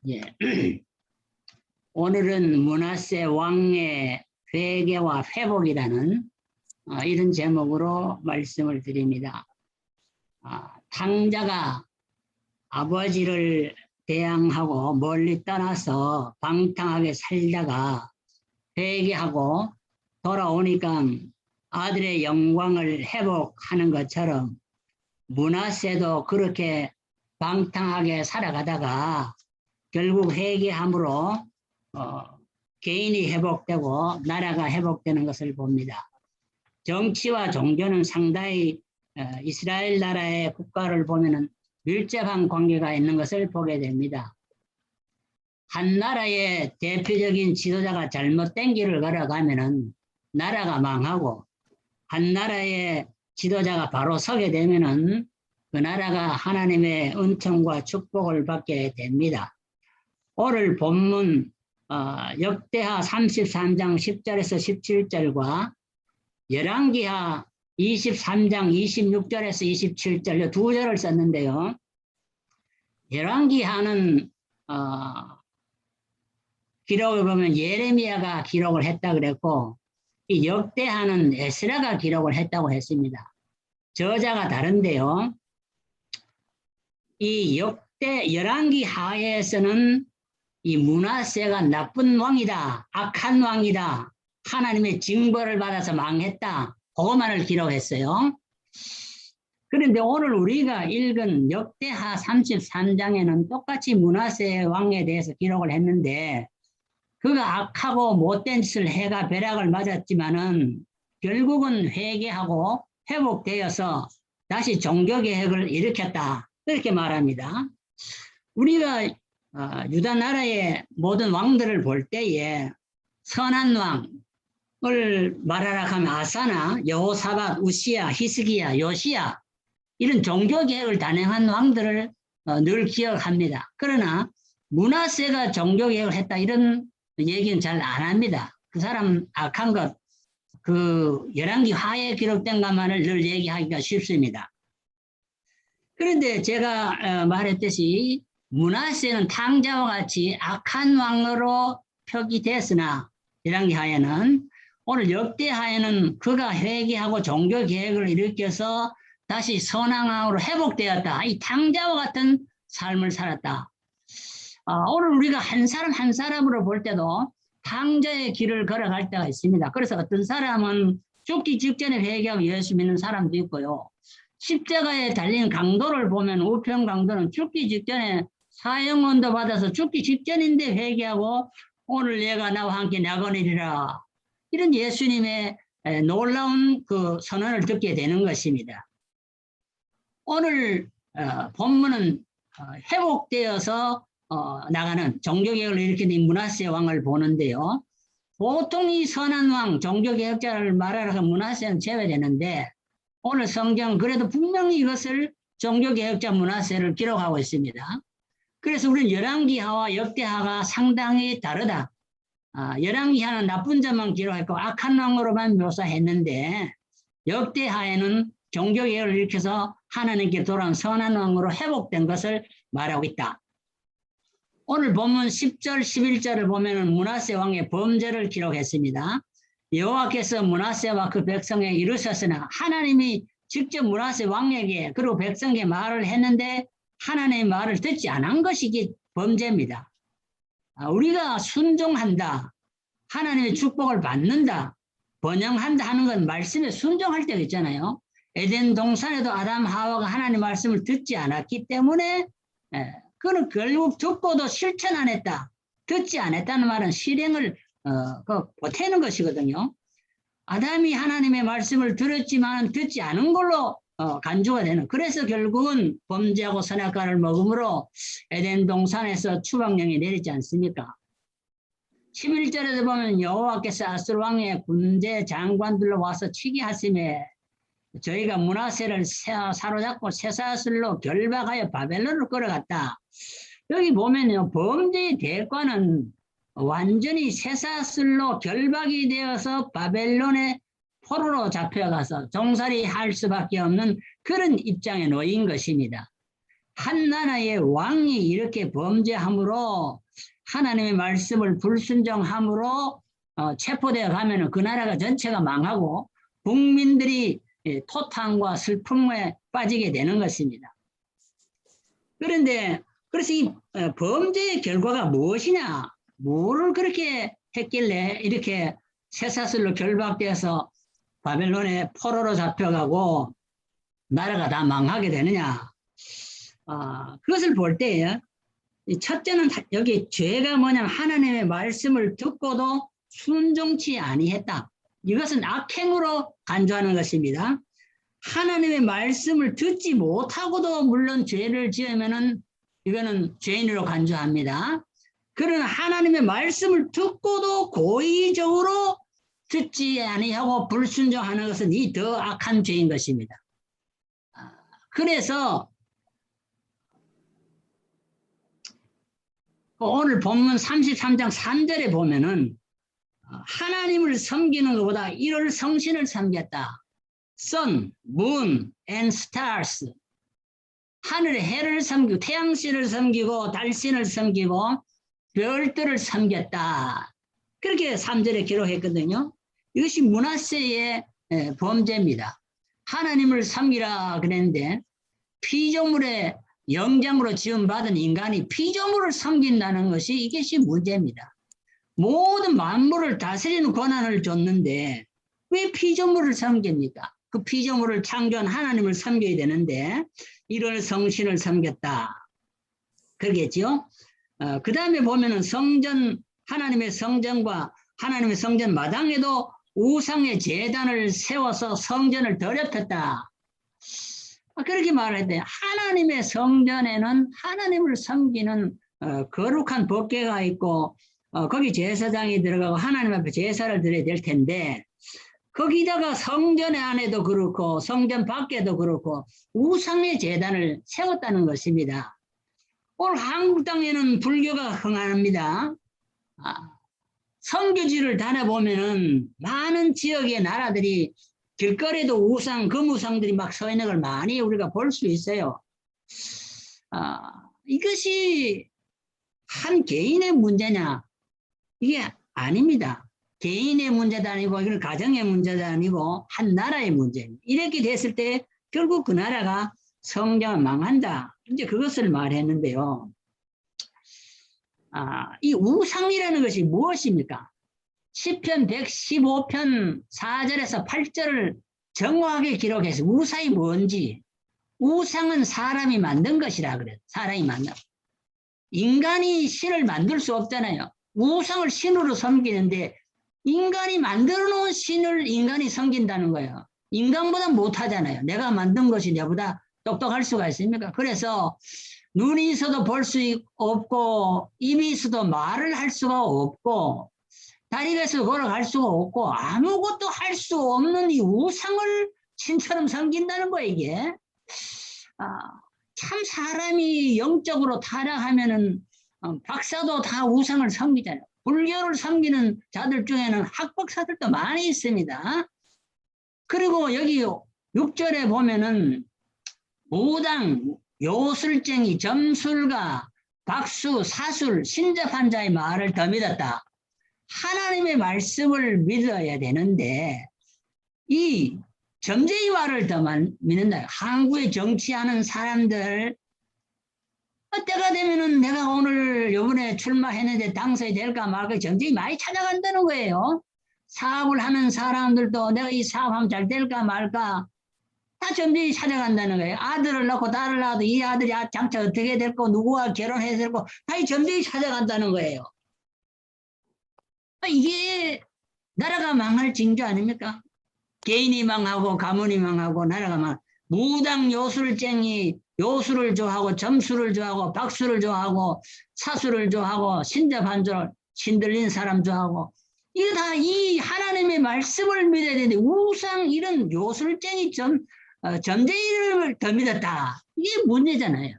예. 오늘은 므낫세 왕의 회개와 회복이라는 이런 제목으로 말씀을 드립니다. 탕자가 아버지를 대항하고 멀리 떠나서 방탕하게 살다가 회개하고 돌아오니까 아들의 영광을 회복하는 것처럼 므낫세도 그렇게 방탕하게 살아가다가 결국 회개함으로 개인이 회복되고 나라가 회복되는 것을 봅니다. 정치와 종교는 상당히 이스라엘 나라의 국가를 보면은 밀접한 관계가 있는 것을 보게 됩니다. 한 나라의 대표적인 지도자가 잘못된 길을 걸어가면은 나라가 망하고, 한 나라의 지도자가 바로 서게 되면은 그 나라가 하나님의 은총과 축복을 받게 됩니다. 오늘 본문 역대하 33장 10절에서 17절과 열왕기하 23장 26절에서 27절 두 절을 썼는데요. 열왕기하는 기록을 보면 예레미야가 기록을 했다 그랬고, 이 역대하는 에스라가 기록을 했다고 했습니다. 저자가 다른데요. 이 열왕기하에서는 이 므낫세가 나쁜 왕이다, 악한 왕이다, 하나님의 징벌을 받아서 망했다, 그것만을 기록했어요. 그런데 오늘 우리가 읽은 역대하 33장에는 똑같이 므낫세 왕에 대해서 기록을 했는데, 그가 악하고 못된 짓을 해가 벼락을 맞았지만은 결국은 회개하고 회복되어서 다시 종교개혁을 일으켰다, 그렇게 말합니다. 우리가 유다 나라의 모든 왕들을 볼 때에 선한 왕을 말하라 하면 아사나, 여호사밧, 우시야, 히스기야, 요시야, 이런 종교개혁을 단행한 왕들을 늘 기억합니다. 그러나 므낫세가 종교개혁을 했다, 이런 얘기는 잘 안 합니다. 그 사람 악한 것, 그 열왕기하에 기록된 것만을 늘 얘기하기가 쉽습니다. 그런데 제가 말했듯이 므낫세는 탕자와 같이 악한 왕으로 표기됐으나 열왕기하에는, 오늘 역대하에는 그가 회개하고 종교개혁을 일으켜서 다시 선한 왕으로 회복되었다. 이 탕자와 같은 삶을 살았다. 오늘 우리가 한 사람 한 사람으로 볼 때도 탕자의 길을 걸어갈 때가 있습니다. 그래서 어떤 사람은 죽기 직전에 회개하고 예수 믿는 사람도 있고요. 십자가에 달린 강도를 보면 우편 강도는 죽기 직전에 사형언도 받아서 죽기 직전인데 회개하고 오늘 얘가 나와 함께 나거니리라, 이런 예수님의 놀라운 그 선언을 듣게 되는 것입니다. 오늘 본문은 회복되어서 나가는 종교개혁을 일으킨 므낫세 왕을 보는데요. 보통 이 선한 왕, 종교개혁자를 말하라 하면 므낫세는 제외되는데, 오늘 성경 그래도 분명히 이것을 종교개혁자 므낫세를 기록하고 있습니다. 그래서 우리는 열왕기하와 역대하가 상당히 다르다. 열왕기하는 나쁜 점만 기록했고 악한 왕으로만 묘사했는데, 역대하에는 종교개혁을 일으켜서 하나님께 돌아온 선한 왕으로 회복된 것을 말하고 있다. 오늘 본문 10절, 11절을 보면 므낫세 왕의 범죄를 기록했습니다. 여호와께서 므낫세와 그 백성에 이르셨으나, 하나님이 직접 므낫세 왕에게 그리고 백성에게 말을 했는데 하나님의 말을 듣지 않은 것이 범죄입니다. 우리가 순종한다, 하나님의 축복을 받는다, 번영한다 하는 건 말씀에 순종할 때가 있잖아요. 에덴 동산에도 아담 하와가 하나님의 말씀을 듣지 않았기 때문에 그는 결국 듣고도 실천 안 했다. 듣지 않았다는 말은 실행을 보태는 것이거든요. 아담이 하나님의 말씀을 들었지만 듣지 않은 걸로 간주가 되는, 그래서 결국은 범죄하고 선악과를 먹음으로 에덴 동산에서 추방령이 내리지 않습니까? 11절에도 보면 여호와께서 아수르 왕의 군대 장관들로 와서 치게 하심에 저희가 므낫세를 사로잡고 쇠사슬로 결박하여 바벨론으로 끌어갔다. 여기 보면요, 범죄의 대가는 완전히 쇠사슬로 결박이 되어서 바벨론의 포로로 잡혀가서 종살이 할 수밖에 없는 그런 입장에 놓인 것입니다. 한 나라의 왕이 이렇게 범죄함으로 하나님의 말씀을 불순종함으로 체포되어 가면은 그 나라가 전체가 망하고 국민들이 토탕과 슬픔에 빠지게 되는 것입니다. 그런데 그래서 이 범죄의 결과가 무엇이냐? 뭐를 그렇게 했길래 이렇게 쇠사슬로 결박되어서 바벨론의 포로로 잡혀가고 나라가 다 망하게 되느냐? 그것을 볼 때 첫째는 여기 죄가 뭐냐면 하나님의 말씀을 듣고도 순종치 아니했다. 이것은 악행으로 간주하는 것입니다. 하나님의 말씀을 듣지 못하고도 물론 죄를 지으면은 이거는 죄인으로 간주합니다. 그러나 하나님의 말씀을 듣고도 고의적으로 듣지 아니하고 불순종하는 것은 이 더 악한 죄인 것입니다. 그래서 오늘 본문 33장 3절에 보면은 하나님을 섬기는 것보다 이를 성신을 섬겼다. Sun, Moon, and Stars. 하늘의 해를 섬기고 태양신을 섬기고 달신을 섬기고 별들을 섬겼다. 그렇게 3절에 기록했거든요. 이것이 므낫세의 범죄입니다. 하나님을 섬기라 그랬는데 피조물의 영장으로 지음받은 인간이 피조물을 섬긴다는 것이 이것이 문제입니다. 모든 만물을 다스리는 권한을 줬는데 왜 피조물을 섬깁니까? 그 피조물을 창조한 하나님을 섬겨야 되는데 이를 성신을 섬겼다. 그러겠죠? 그 다음에 보면은 성전, 하나님의 성전과 하나님의 성전 마당에도 우상의 제단을 세워서 성전을 더럽혔다. 그렇게 말할 때 하나님의 성전에는 하나님을 섬기는 거룩한 법궤가 있고 거기 제사장이 들어가고 하나님 앞에 제사를 드려야 될 텐데 거기다가 성전 안에도 그렇고 성전 밖에도 그렇고 우상의 제단을 세웠다는 것입니다. 오늘 한국 땅에는 불교가 흥합니다. 선교지를 다녀보면은 많은 지역의 나라들이 길거리에도 우상, 금우상들이 막 서 있는 걸 많이 우리가 볼 수 있어요. 이것이 한 개인의 문제냐? 이게 아닙니다. 개인의 문제도 아니고 이건 가정의 문제도 아니고 한 나라의 문제입니다. 이렇게 됐을 때 결국 그 나라가 성장은 망한다. 이제 그것을 말했는데요. 이 우상이라는 것이 무엇입니까? 시편 115편 4절에서 8절을 정확하게 기록해서 우상이 뭔지, 우상은 사람이 만든 것이라 그래요. 사람이 만든. 인간이 신을 만들 수 없잖아요. 우상을 신으로 섬기는데 인간이 만들어 놓은 신을 인간이 섬긴다는 거예요. 인간보다 못하잖아요. 내가 만든 것이 내보다 똑똑할 수가 있습니까? 그래서 눈이 있어도 볼 수 없고 입이 있어도 말을 할 수가 없고 다리가 있어도 걸어갈 수가 없고 아무것도 할 수 없는 이 우상을 신처럼 섬긴다는 거예요. 이게 참 사람이 영적으로 타락하면은 박사도 다 우상을 섬기잖아요. 불교를 섬기는 자들 중에는 학박사들도 많이 있습니다. 그리고 여기 6절에 보면은 무당, 요술쟁이, 점술가, 박수, 사술, 신접한 자의 말을 더 믿었다. 하나님의 말씀을 믿어야 되는데 이 점쟁이 말을 더 믿는다. 한국에 정치하는 사람들 때가 되면은 내가 오늘 요번에 출마했는데 당선이 될까 말까 점쟁이 많이 찾아간다는 거예요. 사업을 하는 사람들도 내가 이 사업하면 잘 될까 말까 다 점쟁이 찾아간다는 거예요. 아들을 낳고 딸을 낳아도 이 아들이 장차 어떻게 될거 누구와 결혼해야 될거 다 이 점쟁이 찾아간다는 거예요. 이게 나라가 망할 징조 아닙니까? 개인이 망하고 가문이 망하고 나라가 망. 무당 요술쟁이 요술을 좋아하고 점수를 좋아하고 박수를 좋아하고 사수를 좋아하고 신접한줄 신들린 사람 좋아하고 이거 다 이 하나님의 말씀을 믿어야 되는데 우상 이런 요술쟁이 점쟁이를 더 믿었다. 이게 문제잖아요.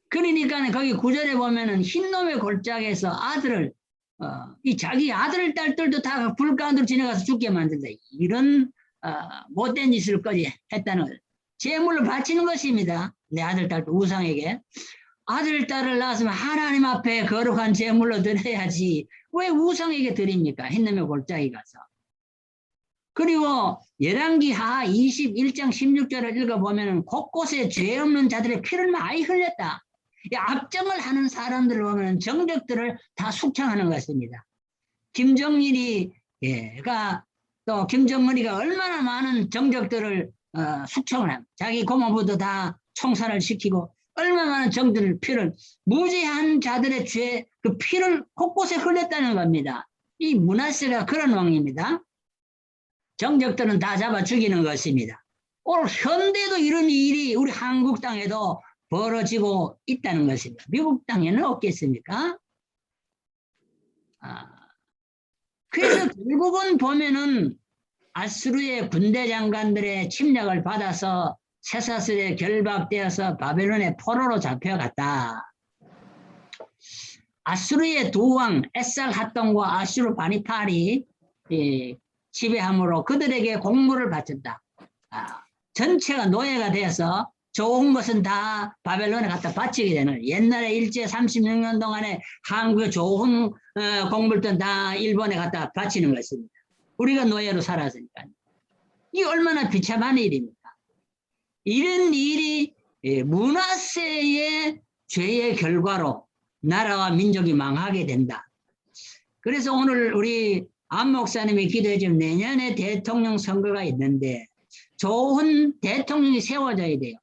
그러니까 거기 9절에 보면은 흰놈의 골짜기에서 아들을 이 자기 아들 딸들도 다 불가운데로 지나가서 죽게 만든다. 이런 못된 짓을까지 했다는 거예요. 제물로 바치는 것입니다. 내 아들, 딸, 우상에게. 아들, 딸을 낳았으면 하나님 앞에 거룩한 제물로 드려야지. 왜 우상에게 드립니까? 흰놈의 골짜기 가서. 그리고 열왕기하 21장 16절을 읽어보면 곳곳에 죄 없는 자들의 피를 많이 흘렸다. 악정을 하는 사람들을 보면 정적들을 다 숙청하는 것입니다. 김정일이가 또 김정은이가 얼마나 많은 정적들을 숙청을 합니다. 자기 고모부도 다 총살을 시키고 얼마나 많은 정들을 피를 무죄한 자들의 죄 그 피를 곳곳에 흘렸다는 겁니다. 이 므낫세가 그런 왕입니다. 정적들은 다 잡아 죽이는 것입니다. 오늘 현대도 이런 일이 우리 한국 땅에도 벌어지고 있다는 것입니다. 미국 땅에는 없겠습니까? 그래서 결국은 보면은 아수르의 군대 장관들의 침략을 받아서 쇠사슬에 결박되어서 바벨론의 포로로 잡혀갔다. 아수르의 두 왕 에살핫돈과 아슈르 바니팔이 지배함으로 그들에게 공물을 바쳤다. 전체가 노예가 되어서 좋은 것은 다 바벨론에 갖다 바치게 되는, 옛날에 일제 36년 동안에 한국의 좋은 공물들은 다 일본에 갖다 바치는 것입니다. 우리가 노예로 살았으니까요. 이게 얼마나 비참한 일입니까? 이런 일이 므낫세의 죄의 결과로 나라와 민족이 망하게 된다. 그래서 오늘 우리 안 목사님이 기도해 주면 내년에 대통령 선거가 있는데 좋은 대통령이 세워져야 돼요.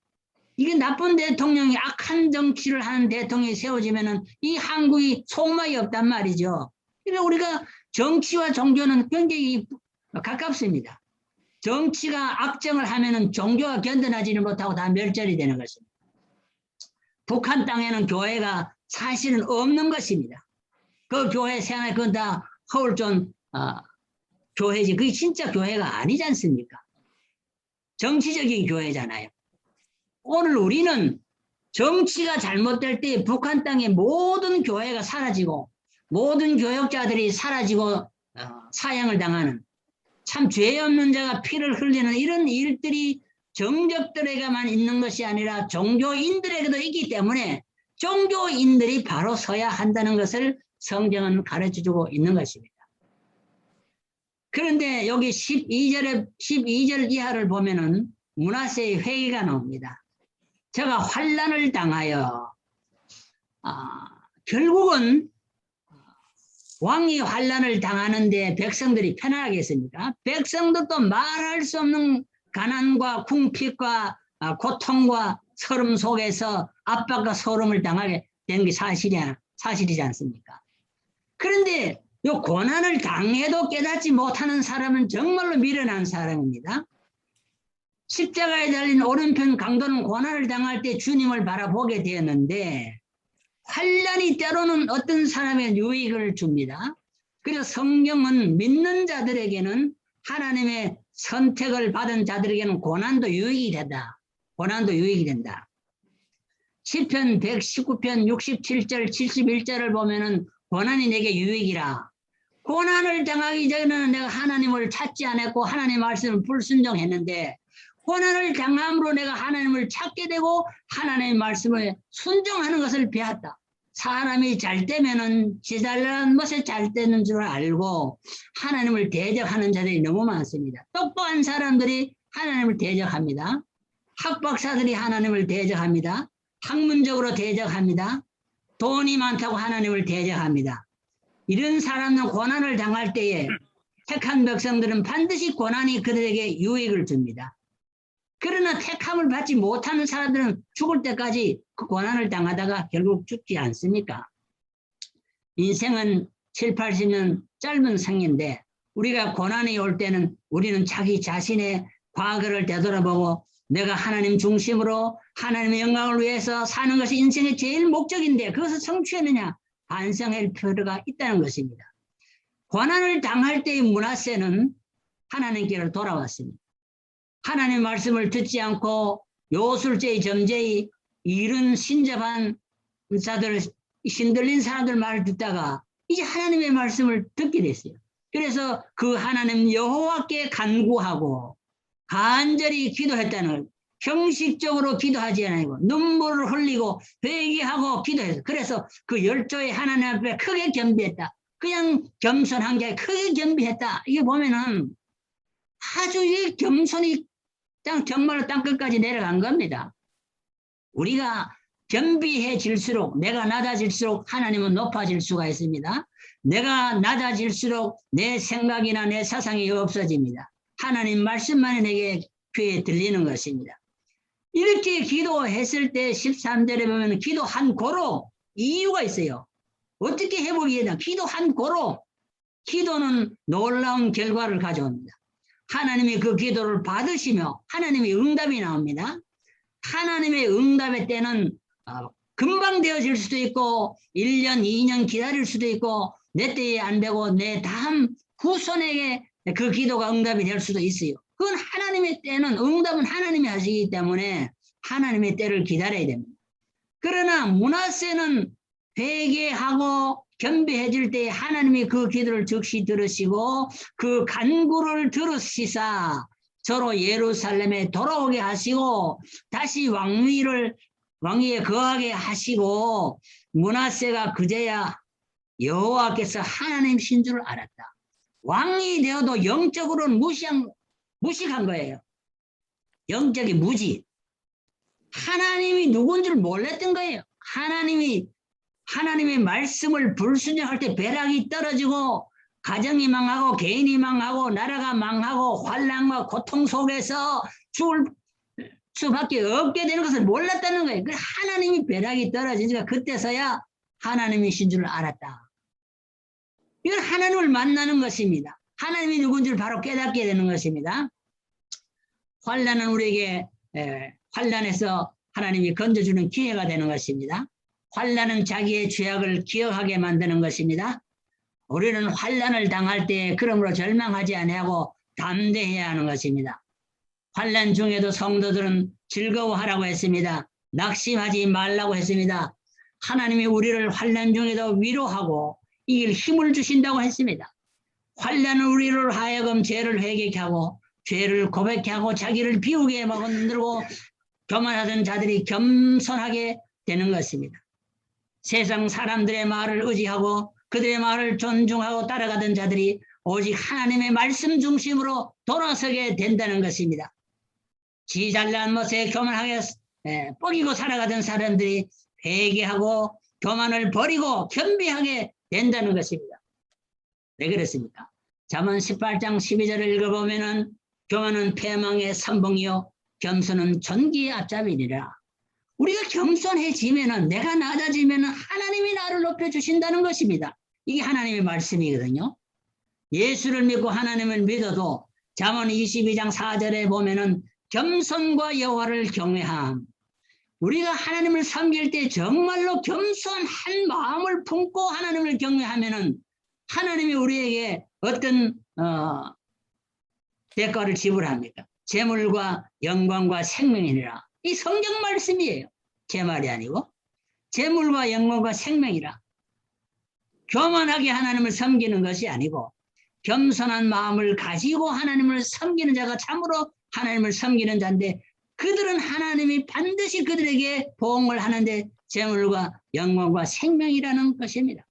이게 나쁜 대통령이 악한 정치를 하는 대통령이 세워지면은 이 한국이 소망이 없단 말이죠. 그러니까 우리가 정치와 종교는 굉장히 가깝습니다. 정치가 악정을 하면은 종교가 견뎌나지는 못하고 다 멸절이 되는 것입니다. 북한 땅에는 교회가 사실은 없는 것입니다. 그 교회 생활 그건 다 허울존 교회지. 그게 진짜 교회가 아니지 않습니까? 정치적인 교회잖아요. 오늘 우리는 정치가 잘못될 때 북한 땅의 모든 교회가 사라지고 모든 교역자들이 사라지고 사형을 당하는, 참 죄 없는 자가 피를 흘리는 이런 일들이 정적들에게만 있는 것이 아니라 종교인들에게도 있기 때문에 종교인들이 바로 서야 한다는 것을 성경은 가르쳐주고 있는 것입니다. 그런데 여기 12절 이하를 보면은 므낫세의 회개가 나옵니다. 제가 환난을 당하여, 결국은 왕이 환난을 당하는데 백성들이 편안하겠습니까? 백성들도 말할 수 없는 가난과 궁핍과 고통과 서름 속에서 압박과 소름을 당하게 된 게 사실이지 않습니까? 그런데 이 고난을 당해도 깨닫지 못하는 사람은 정말로 미련한 사람입니다. 십자가에 달린 오른편 강도는 고난을 당할 때 주님을 바라보게 되었는데 환난이 때로는 어떤 사람의 유익을 줍니다. 그래서 성경은 믿는 자들에게는, 하나님의 선택을 받은 자들에게는 고난도 유익이 된다. 고난도 유익이 된다. 시편 119편 67절 71절을 보면은 고난이 내게 유익이라. 고난을 당하기 전에는 내가 하나님을 찾지 않았고 하나님의 말씀을 불순종했는데 고난을 당함으로 내가 하나님을 찾게 되고 하나님의 말씀을 순종하는 것을 배웠다. 사람이 잘 되면은 지 잘난 것에 잘 되는 줄 알고 하나님을 대적하는 자들이 너무 많습니다. 똑똑한 사람들이 하나님을 대적합니다. 학박사들이 하나님을 대적합니다. 학문적으로 대적합니다. 돈이 많다고 하나님을 대적합니다. 이런 사람은 고난을 당할 때에 택한 백성들은 반드시 고난이 그들에게 유익을 줍니다. 그러나 택함을 받지 못하는 사람들은 죽을 때까지 그 고난을 당하다가 결국 죽지 않습니까? 인생은 7, 80년 짧은 생인데 우리가 고난이 올 때는 우리는 자기 자신의 과거를 되돌아보고 내가 하나님 중심으로 하나님의 영광을 위해서 사는 것이 인생의 제일 목적인데 그것을 성취했느냐 반성할 필요가 있다는 것입니다. 고난을 당할 때의 므낫세는 하나님께로 돌아왔습니다. 하나님의 말씀을 듣지 않고 요술제의 점제의 이런 신접한 자들, 신들린 사람들 말을 듣다가 이제 하나님의 말씀을 듣게 됐어요. 그래서 그 하나님 여호와께 간구하고 간절히 기도했다는 형식적으로 기도하지 않고 눈물을 흘리고 회개하고 기도했어. 그래서 그 열조의 하나님 앞에 크게 겸비했다. 그냥 겸손한 게 크게 겸비했다. 이게 보면은 아주 이 겸손이 정말로 땅끝까지 내려간 겁니다. 우리가 겸비해질수록, 내가 낮아질수록 하나님은 높아질 수가 있습니다. 내가 낮아질수록 내 생각이나 내 사상이 없어집니다. 하나님 말씀만이 내게 귀에 들리는 것입니다. 이렇게 기도했을 때 13절에 보면 기도한 고로 이유가 있어요. 어떻게 회복이 되나? 기도한 고로. 기도는 놀라운 결과를 가져옵니다. 하나님이 그 기도를 받으시며 하나님의 응답이 나옵니다. 하나님의 응답의 때는 금방 되어질 수도 있고 1년, 2년 기다릴 수도 있고 내 때에 안 되고 내 다음 후손에게 그 기도가 응답이 될 수도 있어요. 그건 하나님의 때는 응답은 하나님이 하시기 때문에 하나님의 때를 기다려야 됩니다. 그러나 므낫세는 회개하고 겸비해질 때 하나님이 그 기도를 즉시 들으시고 그 간구를 들으시사 저로 예루살렘에 돌아오게 하시고 다시 왕위에 거하게 하시고 므낫세가 그제야 여호와께서 하나님이신 줄 알았다. 왕이 되어도 영적으로는 무식한 거예요. 영적인 무지. 하나님이 누군 줄 몰랐던 거예요. 하나님의 말씀을 불순종할 때 벼락이 떨어지고 가정이 망하고 개인이 망하고 나라가 망하고 환난과 고통 속에서 죽을 수밖에 없게 되는 것을 몰랐다는 거예요. 그 하나님이 벼락이 떨어지니까 그때서야 하나님이신 줄 알았다. 이건 하나님을 만나는 것입니다. 하나님이 누군 줄 바로 깨닫게 되는 것입니다. 환난은 우리에게 환난에서 하나님이 건져주는 기회가 되는 것입니다. 환난은 자기의 죄악을 기억하게 만드는 것입니다. 우리는 환난을 당할 때 그러므로 절망하지 아니하고 담대해야 하는 것입니다. 환난 중에도 성도들은 즐거워하라고 했습니다. 낙심하지 말라고 했습니다. 하나님이 우리를 환난 중에도 위로하고 이길 힘을 주신다고 했습니다. 환난은 우리를 하여금 죄를 회개케 하고 죄를 고백케 하고 자기를 비우게 만들고 교만하던 자들이 겸손하게 되는 것입니다. 세상 사람들의 말을 의지하고 그들의 말을 존중하고 따라가던 자들이 오직 하나님의 말씀 중심으로 돌아서게 된다는 것입니다. 지 잘난 못에 교만하게 뻐기고 살아가던 사람들이 회개하고 교만을 버리고 겸비하게 된다는 것입니다. 왜 그렇습니까? 잠언 18장 12절을 읽어보면은 교만은 패망의 선봉이요 겸손은 존귀의 앞잡이니라. 우리가 겸손해지면은 내가 낮아지면은 하나님이 나를 높여주신다는 것입니다. 이게 하나님의 말씀이거든요. 예수를 믿고 하나님을 믿어도 잠언 22장 4절에 보면은 겸손과 여호와를 경외함. 우리가 하나님을 섬길 때 정말로 겸손한 마음을 품고 하나님을 경외하면은 하나님이 우리에게 어떤 대가를 지불합니까? 재물과 영광과 생명이니라. 이 성경 말씀이에요. 제 말이 아니고 재물과 영광과 생명이라. 교만하게 하나님을 섬기는 것이 아니고 겸손한 마음을 가지고 하나님을 섬기는 자가 참으로 하나님을 섬기는 자인데 그들은 하나님이 반드시 그들에게 보응을 하는데 재물과 영광과 생명이라는 것입니다.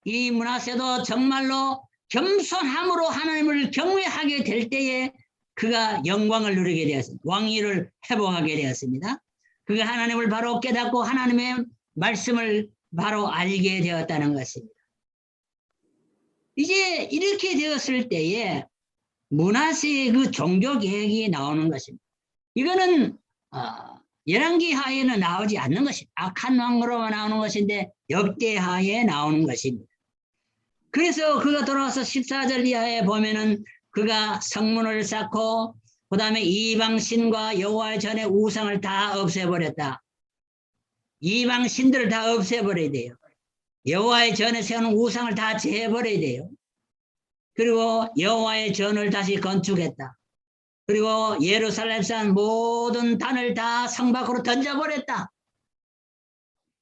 이 므낫세도 정말로 겸손함으로 하나님을 경외하게 될 때에 그가 영광을 누리게 되었습니다. 왕위를 회복하게 되었습니다. 그가 하나님을 바로 깨닫고 하나님의 말씀을 바로 알게 되었다는 것입니다. 이제 이렇게 되었을 때에 므낫세의 그 종교 계획이 나오는 것입니다. 이거는 열왕기하에는 나오지 않는 것입니다. 악한 왕으로만 나오는 것인데 역대하에 나오는 것입니다. 그래서 그가 돌아와서 14절 이하에 보면은 그가 성문을 쌓고 그 다음에 이방신과 여호와의 전에 우상을 다 없애버렸다. 이방신들을 다 없애버려야 돼요. 여호와의 전에 세우는 우상을 다 제해버려야 돼요. 그리고 여호와의 전을 다시 건축했다. 그리고 예루살렘 산 모든 단을 다 성 밖으로 던져버렸다.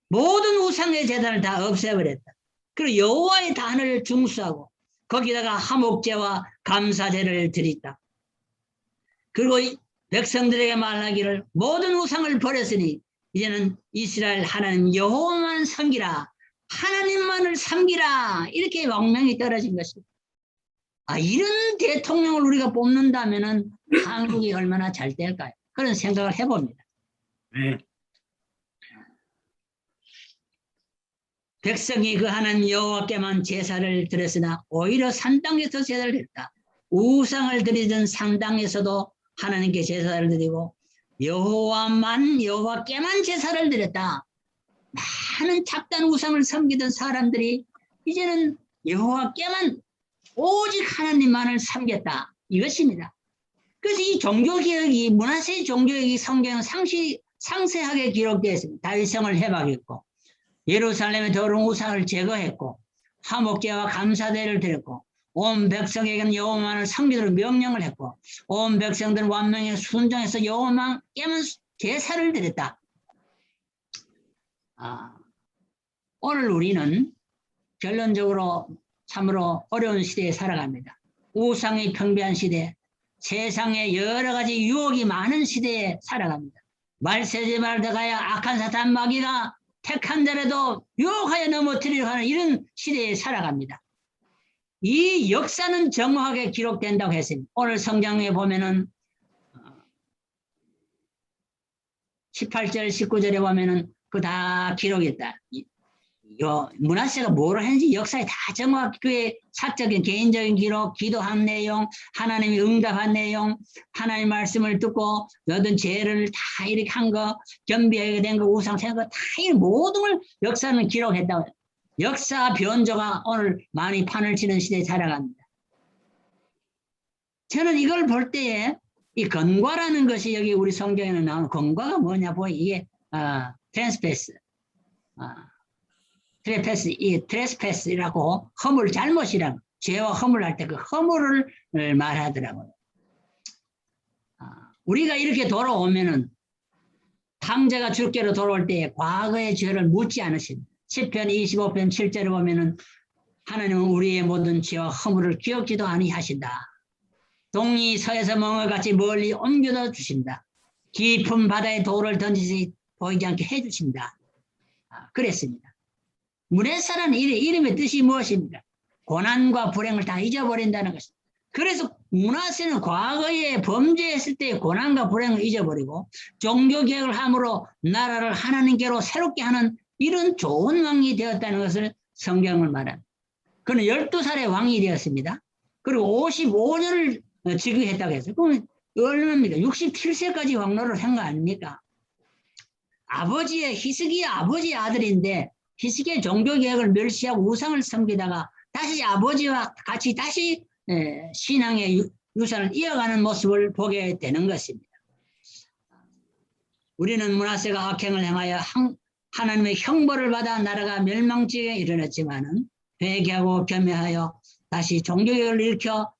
모든 우상의 제단을 다 없애버렸다. 그리고 여호와의 단을 중수하고 거기다가 화목제와 감사제를 드렸다. 그리고 백성들에게 말하기를 모든 우상을 버렸으니 이제는 이스라엘 하나님 여호와만 섬기라. 하나님만을 섬기라. 이렇게 명령이 떨어진 것입니다. 이런 대통령을 우리가 뽑는다면은 한국이 얼마나 잘 될까요? 그런 생각을 해봅니다. 네. 백성이 그 하나님 여호와께만 제사를 드렸으나 오히려 산당에서 제사를 드렸다. 우상을 드리던 산당에서도 하나님께 제사를 드리고 여호와께만 제사를 드렸다. 많은 작단 우상을 섬기던 사람들이 이제는 여호와께만 오직 하나님만을 섬겼다. 이것입니다. 그래서 이 종교개혁이 문화세 종교개혁이 성경에 상세하게 기록되어 있습니다. 다윗성을 해방했고 예루살렘의 더러운 우상을 제거했고 화목제와 감사대를 드렸고 온 백성에게는 여호와만을 섬기도록 명령을 했고 온 백성들은 완명에 순종해서 여호와께만 제사를 드렸다. 오늘 우리는 결론적으로 참으로 어려운 시대에 살아갑니다. 우상이 평비한 시대, 세상에 여러 가지 유혹이 많은 시대에 살아갑니다. 말세지 말다가야 악한 사탄 마귀가 택한 자라도 유혹하여 넘어뜨리려 하는 이런 시대에 살아갑니다. 이 역사는 정확하게 기록된다고 했습니다. 오늘 성경에 보면은 18절, 19절에 보면은 그 다 기록했다. 문하세가 뭐를 했는지 역사에 다 정확히 그의 사적인 개인적인 기록, 기도한 내용, 하나님이 응답한 내용, 하나님 말씀을 듣고 모든 죄를 다 이렇게 한 거, 겸비하게 된 거, 우상 세운 거 다 이 모든 걸 역사는 기록했다고. 역사 변조가 오늘 많이 판을 치는 시대에 살아갑니다. 저는 이걸 볼 때에 이 건과라는 것이 여기 우리 성경에는 나오는 건과가 뭐냐 보니 이게 트랜스패스, 트레스패스라고 허물 잘못이랑 죄와 허물할 때 그 허물을 말하더라고요. 우리가 이렇게 돌아오면은 탕자가 주께로 돌아올 때에 과거의 죄를 묻지 않으신 10편 25편 7절에 보면은 하나님은 우리의 모든 죄와 허물을 기억지도 아니하신다. 동이 서에서 멍어같이 멀리 옮겨다 주신다. 깊은 바다에 돌을 던지지 보이지 않게 해주신다. 그랬습니다. 문해사라는 이름의 뜻이 무엇입니까? 고난과 불행을 다 잊어버린다는 것입니다. 그래서 문하세는 과거에 범죄했을 때의 고난과 불행을 잊어버리고 종교개혁을 함으로 나라를 하나님께로 새롭게 하는 이런 좋은 왕이 되었다는 것을 성경을 말합니다. 그는 12살의 왕이 되었습니다. 그리고 55년을 즉위했다고 했어요. 그러면 얼마입니까? 67세까지 왕노를 한 거 아닙니까? 히스기야 아버지의 아들인데 히스기야 종교개혁을 멸시하고 우상을 섬기다가 다시 아버지와 같이 다시 신앙의 유산을 이어가는 모습을 보게 되는 것입니다. 우리는 문하세가 악행을 행하여 하나님의 형벌을 받아 나라가 멸망지에 이르렀지만은 회개하고 겸허하여 다시 종교개혁을 일으켜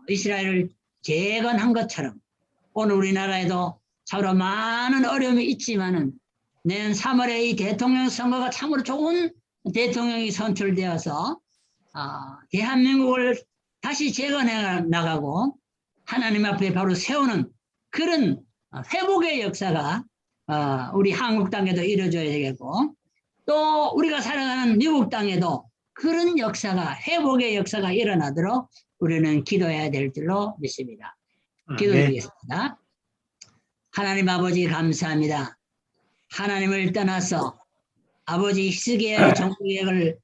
이스라엘을 재건한 것처럼 오늘 우리나라에도 참으로 많은 어려움이 있지만은 내년 3월에 이 대통령 선거가 참으로 좋은 대통령이 선출되어서 대한민국을 다시 재건해 나가고 하나님 앞에 바로 세우는 그런 회복의 역사가 우리 한국 땅에도 이루어져야 되겠고 또 우리가 살아가는 미국 땅에도 그런 역사가 회복의 역사가 일어나도록 우리는 기도해야 될 줄로 믿습니다. 기도드리겠습니다. 하나님 아버지 감사합니다. 하나님을 떠나서 아버지 히스기야의 종교개혁을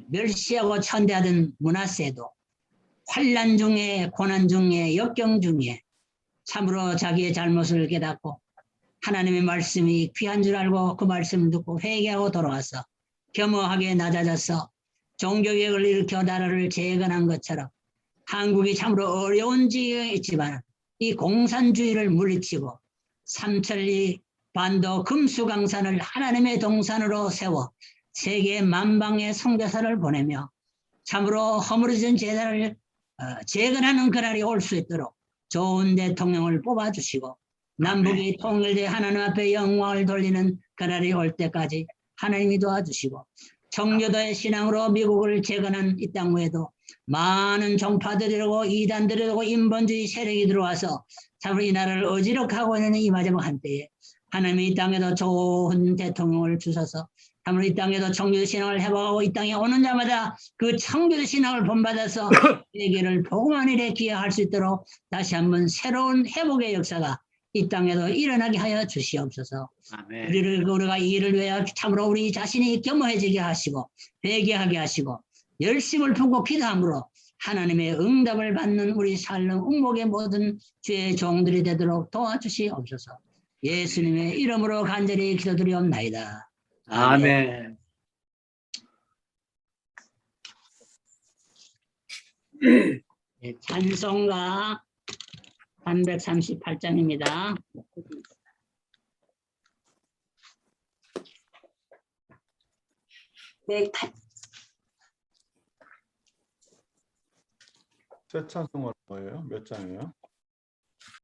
멸시하고 천대하던 문하세도 환난 중에 고난 중에 역경 중에 참으로 자기의 잘못을 깨닫고 하나님의 말씀이 귀한 줄 알고 그 말씀을 듣고 회개하고 돌아와서 겸허하게 낮아져서 종교개혁을 일으켜 나라를 재건한 것처럼 한국이 참으로 어려운 지경에 있지만 이 공산주의를 물리치고 삼천리 반도 금수강산을 하나님의 동산으로 세워 세계 만방의 선교사를 보내며 참으로 허물어진 제사를 재건하는 그날이 올 수 있도록 좋은 대통령을 뽑아주시고 남북이 통일되어 하나님 앞에 영광을 돌리는 그날이 올 때까지 하나님이 도와주시고 청교도의 신앙으로 미국을 재건한 이 땅 외에도 많은 종파들이라고 이단들이라고 인본주의 세력이 들어와서 참으로 이 나라를 어지럽하고 있는 이 마지막 한때에 하나님이 이 땅에도 좋은 대통령을 주셔서 참으로 이 땅에도 청교신앙을 해보고 이 땅에 오는 자마다 그 청교신앙을 본받아서 세계를 복음한 일에 기여할 수 있도록 다시 한번 새로운 회복의 역사가 이 땅에도 일어나게 하여 주시옵소서. 아멘. 우리가 이 일을 위하여 참으로 우리 자신이 겸허해지게 하시고 회개하게 하시고 열심을 품고 기도함으로 하나님의 응답을 받는 우리 삶은 응목의 모든 주의 종들이 되도록 도와주시옵소서. 예수님의 이름으로 간절히 기도드리옵나이다. 아멘. 네, 찬송가 338장입니다. 새 찬송가 뭐예요? 몇 장이에요?